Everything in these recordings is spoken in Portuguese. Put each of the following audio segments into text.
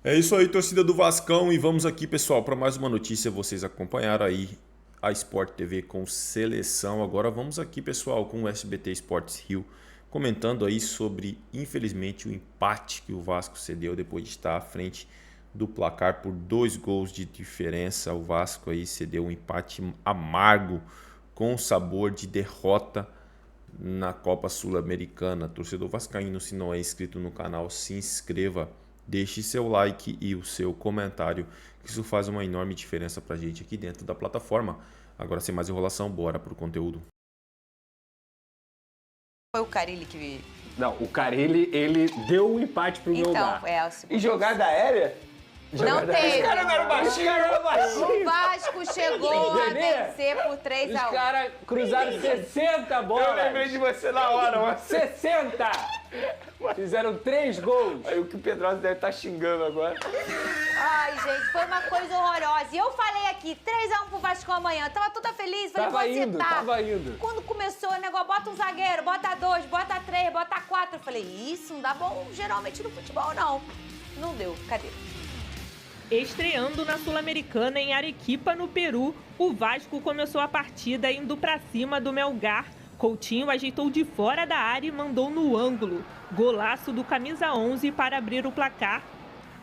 É isso aí, torcida do Vascão, e vamos aqui, pessoal, para mais uma notícia. Vocês acompanharam aí a Sport TV com seleção. Agora vamos aqui, pessoal, com o SBT Sports Rio, comentando aí sobre, infelizmente, o empate que o Vasco cedeu depois de estar à frente do placar por 2 gols de diferença. O Vasco aí cedeu um empate amargo com sabor de derrota na Copa Sul-Americana. Torcedor vascaíno, se não é inscrito no canal, se inscreva. Deixe seu like e o seu comentário, que isso faz uma enorme diferença pra gente aqui dentro da plataforma. Agora, sem mais enrolação, bora pro conteúdo. Foi o Carille que... Não, o Carille, ele deu um empate pro Melgar. Então, é o segundo. E jogada aérea? Não teve. Esse cara não era baixinho, era baixinho. O Vasco chegou a vencer por 3 Os a 1. caras cruzaram 60 bolas. Eu lembrei de você na hora, mano. 60! Fizeram 3 gols. Aí o que o Pedrosa deve estar xingando agora. Ai, gente, foi uma coisa horrorosa. E eu falei aqui, 3 a 1 pro Vasco amanhã. Tava toda feliz, falei, Tava indo. Quando começou o negócio, bota um zagueiro, bota 2, bota 3, bota 4. Eu falei, isso não dá bom geralmente no futebol, não. Não deu, cadê? Estreando na Sul-Americana em Arequipa, no Peru, o Vasco começou a partida indo para cima do Melgar. Coutinho ajeitou de fora da área e mandou no ângulo. Golaço do camisa 11 para abrir o placar.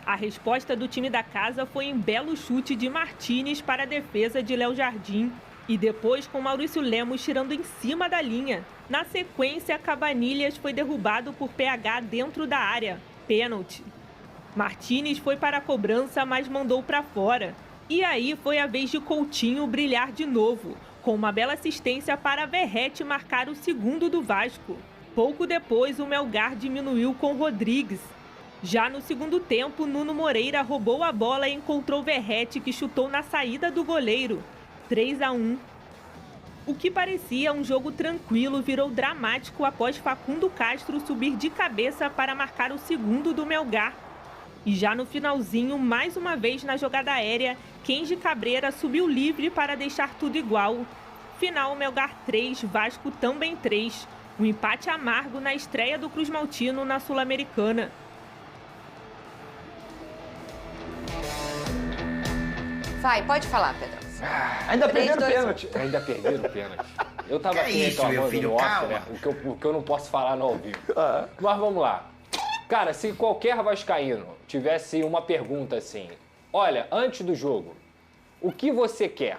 A resposta do time da casa foi em belo chute de Martínez para a defesa de Léo Jardim. E depois com Maurício Lemos tirando em cima da linha. Na sequência, Cabanilhas foi derrubado por PH dentro da área. Pênalti. Martínez foi para a cobrança, mas mandou para fora. E aí foi a vez de Coutinho brilhar de novo, com uma bela assistência para Verratti marcar o segundo do Vasco. Pouco depois, o Melgar diminuiu com Rodrigues. Já no segundo tempo, Nuno Moreira roubou a bola e encontrou Verratti, que chutou na saída do goleiro. 3 a 1. O que parecia um jogo tranquilo virou dramático após Facundo Castro subir de cabeça para marcar o segundo do Melgar. E já no finalzinho, mais uma vez na jogada aérea, Kenji Cabreira subiu livre para deixar tudo igual. Final, Melgar 3, Vasco também 3. Um empate amargo na estreia do Cruz Maltino na Sul-Americana. Vai, pode falar, Pedro. Ainda 3, perderam 2, 1. pênalti. Ainda perderam o pênalti. Eu tava Que aqui isso, meu reclamando filho, no off, calma. né? O que eu não posso falar no ao vivo. Mas vamos lá. Cara, se qualquer vascaíno tivesse uma pergunta assim, olha, antes do jogo, o que você quer?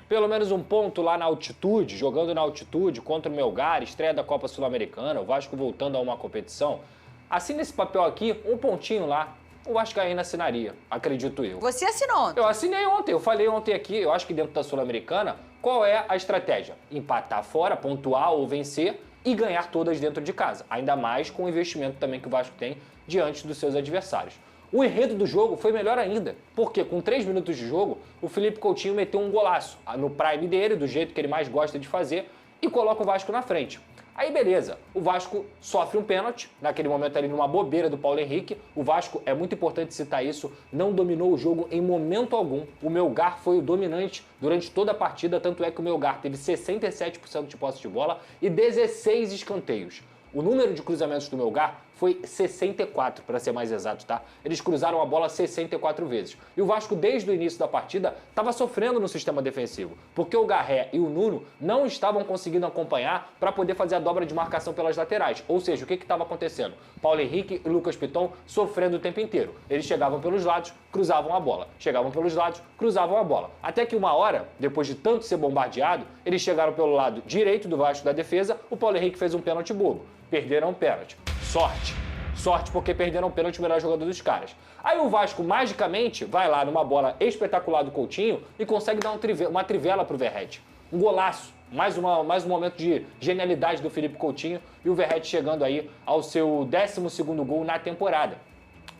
Pelo menos um ponto lá na altitude, jogando na altitude contra o Melgar, estreia da Copa Sul-Americana, o Vasco voltando a uma competição. Assina esse papel aqui, um pontinho lá, o vascaíno assinaria, acredito eu. Você assinou ontem. Eu assinei ontem, eu falei ontem aqui, eu acho que dentro da Sul-Americana, qual é a estratégia? Empatar fora, pontuar ou vencer e ganhar todas dentro de casa. Ainda mais com o investimento também que o Vasco tem diante dos seus adversários. O enredo do jogo foi melhor ainda, porque com 3 minutos de jogo, o Felipe Coutinho meteu um golaço no prime dele, do jeito que ele mais gosta de fazer, e coloca o Vasco na frente. Aí beleza, o Vasco sofre um pênalti, naquele momento ali numa bobeira do Paulo Henrique. O Vasco, é muito importante citar isso, não dominou o jogo em momento algum. O Melgar foi o dominante durante toda a partida, tanto é que o Melgar teve 67% de posse de bola e 16 escanteios. O número de cruzamentos do Melgar foi 64, para ser mais exato, tá? Eles cruzaram a bola 64 vezes. E o Vasco, desde o início da partida, estava sofrendo no sistema defensivo, porque o Garré e o Nuno não estavam conseguindo acompanhar para poder fazer a dobra de marcação pelas laterais. Ou seja, o que estava acontecendo? Paulo Henrique e Lucas Piton sofrendo o tempo inteiro. Eles chegavam pelos lados, cruzavam a bola. Chegavam pelos lados, cruzavam a bola. Até que uma hora, depois de tanto ser bombardeado, eles chegaram pelo lado direito do Vasco da defesa, o Paulo Henrique fez um pênalti bobo. Perderam o pênalti. Sorte. Sorte porque perderam o pênalti, o melhor jogador dos caras. Aí o Vasco, magicamente, vai lá numa bola espetacular do Coutinho e consegue dar uma trivela pro Verratti. Um golaço. Mais um momento de genialidade do Felipe Coutinho e o Verratti chegando aí ao seu 12º gol na temporada.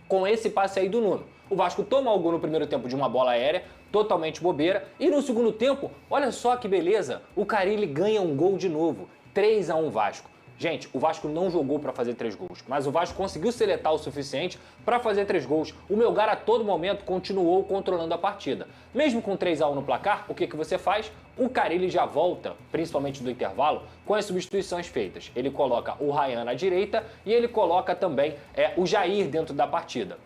Com esse passe aí do Nuno. O Vasco toma o gol no primeiro tempo de uma bola aérea, totalmente bobeira. E no segundo tempo, olha só que beleza, o Carille ganha um gol de novo. 3 a 1 Vasco. Gente, o Vasco não jogou para fazer 3 gols, mas o Vasco conseguiu ser letal o suficiente para fazer 3 gols. O Melgar a todo momento continuou controlando a partida. Mesmo com 3 a 1 no placar, o que você faz? O Carille já volta, principalmente do intervalo, com as substituições feitas. Ele coloca o Ryan à direita e ele coloca também o Jair dentro da partida.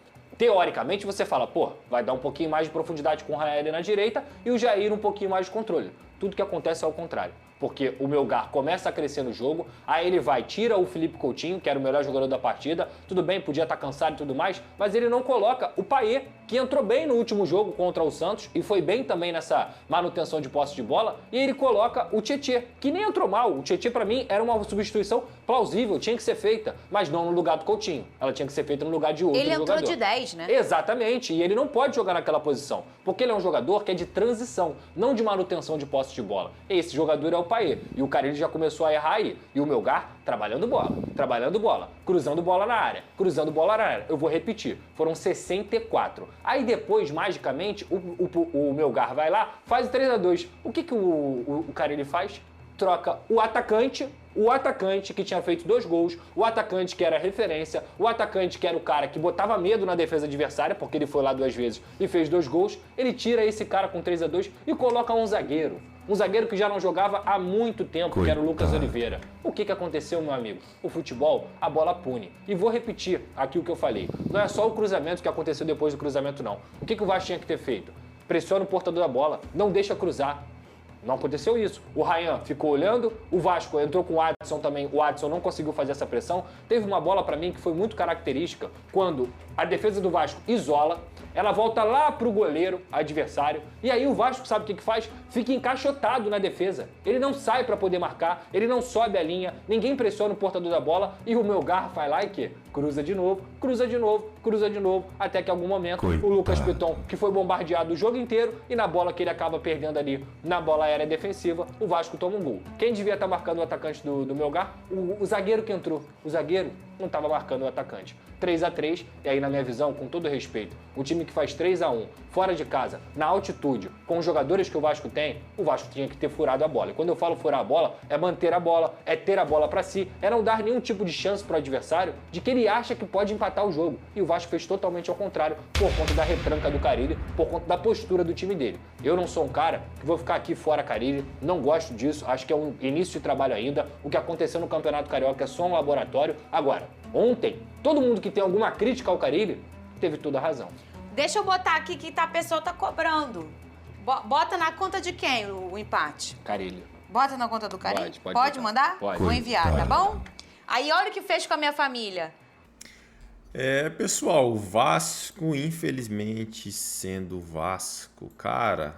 teoricamente você fala, pô, vai dar um pouquinho mais de profundidade com o Raeli na direita e o Jair um pouquinho mais de controle. Tudo que acontece é ao contrário. Porque o Melgar começa a crescer no jogo, aí ele vai, tira o Felipe Coutinho, que era o melhor jogador da partida, tudo bem, podia estar cansado e tudo mais, mas ele não coloca o Payet, que entrou bem no último jogo contra o Santos e foi bem também nessa manutenção de posse de bola, e ele coloca o Tietê, que nem entrou mal. O Tietê, pra mim, era uma substituição plausível, tinha que ser feita, mas não no lugar do Coutinho. Ela tinha que ser feita no lugar de outro jogador. Ele entrou de 10, né? Exatamente, e ele não pode jogar naquela posição, porque ele é um jogador que é de transição, não de manutenção de posse de bola. Esse jogador é o Payet, e o Carille já começou a errar aí. E o Melgar trabalhando bola, cruzando bola na área, Eu vou repetir, foram 64. Aí depois, magicamente, o Melgar vai lá, faz o 3-2. O que o Carille faz? Troca o atacante que tinha feito 2 gols, o atacante que era referência, o atacante que era o cara que botava medo na defesa adversária, porque ele foi lá 2 vezes e fez 2 gols, ele tira esse cara com 3-2 e coloca um zagueiro. Um zagueiro que já não jogava há muito tempo, que era o Lucas Oliveira. O que aconteceu, meu amigo? O futebol, a bola pune. E vou repetir aqui o que eu falei. Não é só o cruzamento que aconteceu depois do cruzamento, não. O que o Vasco tinha que ter feito? Pressiona o portador da bola, não deixa cruzar. Não aconteceu isso. O Ryan ficou olhando, o Vasco entrou com o Adson também, o Adson não conseguiu fazer essa pressão. Teve uma bola pra mim que foi muito característica, quando a defesa do Vasco isola, ela volta lá pro goleiro adversário, e aí o Vasco sabe o que faz? Fica encaixotado na defesa. Ele não sai pra poder marcar, ele não sobe a linha, ninguém pressiona o portador da bola, e o Melgar vai lá e que? Cruza de novo, até que em algum momento o Lucas Piton, que foi bombardeado o jogo inteiro, e na bola que ele acaba perdendo ali, na bola aérea defensiva, o Vasco toma um gol. Quem devia estar marcando o atacante do Melgar? O zagueiro que entrou. O zagueiro não estava marcando o atacante. 3-3, e aí na minha visão, com todo respeito, o time que faz 3-1, fora de casa, na altitude, com os jogadores que o Vasco tem, o Vasco tinha que ter furado a bola. E quando eu falo furar a bola, é manter a bola, é ter a bola para si, é não dar nenhum tipo de chance para o adversário de que ele acha que pode empatar o jogo. E o Vasco fez totalmente ao contrário, por conta da retranca do Carille, por conta da postura do time dele. Eu não sou um cara que vou ficar aqui fora Carille, não gosto disso, acho que é um início de trabalho ainda. O que aconteceu no Campeonato Carioca é só um laboratório. Agora, ontem, todo mundo que tem alguma crítica ao Carille teve toda a razão. Deixa eu botar aqui que a pessoa tá cobrando. Bota na conta de quem o empate? Carille. Bota na conta do Carille? Pode mandar? Pode. Vou enviar, tá bom? Aí olha o que fez com a minha família. Pessoal, o Vasco, infelizmente, sendo Vasco, cara,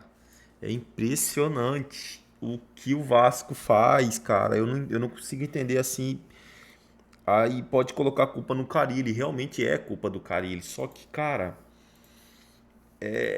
é impressionante o que o Vasco faz, cara. Eu não consigo entender assim. Aí pode colocar a culpa no Carille, realmente é culpa do Carille. Só que, cara,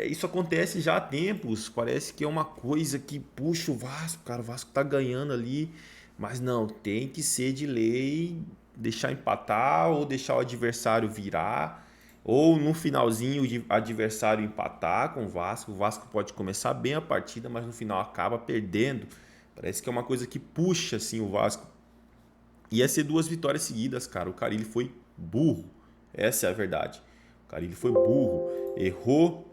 isso acontece já há tempos. Parece que é uma coisa que puxa o Vasco, cara. O Vasco tá ganhando ali, mas não, tem que ser de lei, deixar empatar ou deixar o adversário virar, ou no finalzinho o adversário empatar com o Vasco. O Vasco pode começar bem a partida, mas no final acaba perdendo. Parece que é uma coisa que puxa assim o Vasco. Ia ser 2 vitórias seguidas, cara. O Carille foi burro. Essa é a verdade. O Carille foi burro. Errou,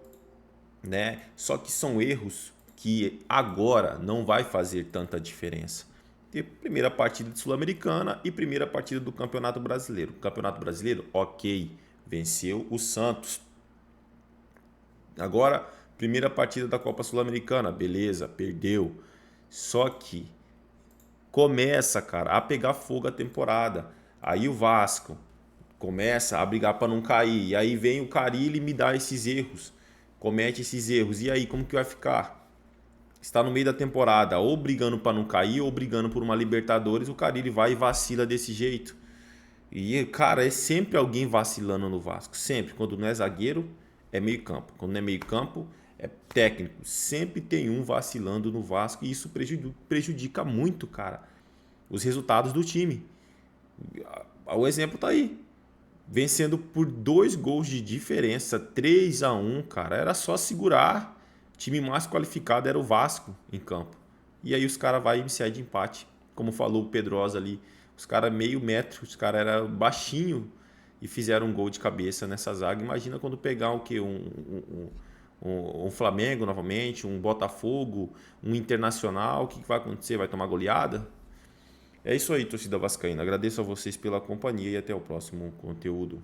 né? Só que são erros que agora não vai fazer tanta diferença. Primeira partida de Sul-Americana e primeira partida do Campeonato Brasileiro. O Campeonato Brasileiro, ok, venceu o Santos. Agora, primeira partida da Copa Sul-Americana, beleza, perdeu. Só que começa, cara, a pegar fogo a temporada. Aí o Vasco começa a brigar para não cair. E aí vem o Carille e me dá esses erros. Comete esses erros. E aí, como que vai ficar? Está no meio da temporada, ou brigando para não cair, ou brigando por uma Libertadores, o Carille vai e vacila desse jeito. E, cara, é sempre alguém vacilando no Vasco. Sempre. Quando não é zagueiro, é meio campo. Quando não é meio campo, é técnico. Sempre tem um vacilando no Vasco e isso prejudica muito, cara, os resultados do time. O exemplo tá aí. Vencendo por 2 gols de diferença, 3-1, cara. Era só segurar. O time mais qualificado era o Vasco em campo. E aí os caras vão iniciar de empate. Como falou o Pedrosa ali. Os caras meio metro, os caras eram baixinho e fizeram um gol de cabeça nessa zaga. Imagina quando pegar o quê? Um Flamengo novamente, um Botafogo, um Internacional. O que vai acontecer? Vai tomar goleada? É isso aí, torcida vascaína. Agradeço a vocês pela companhia e até o próximo conteúdo.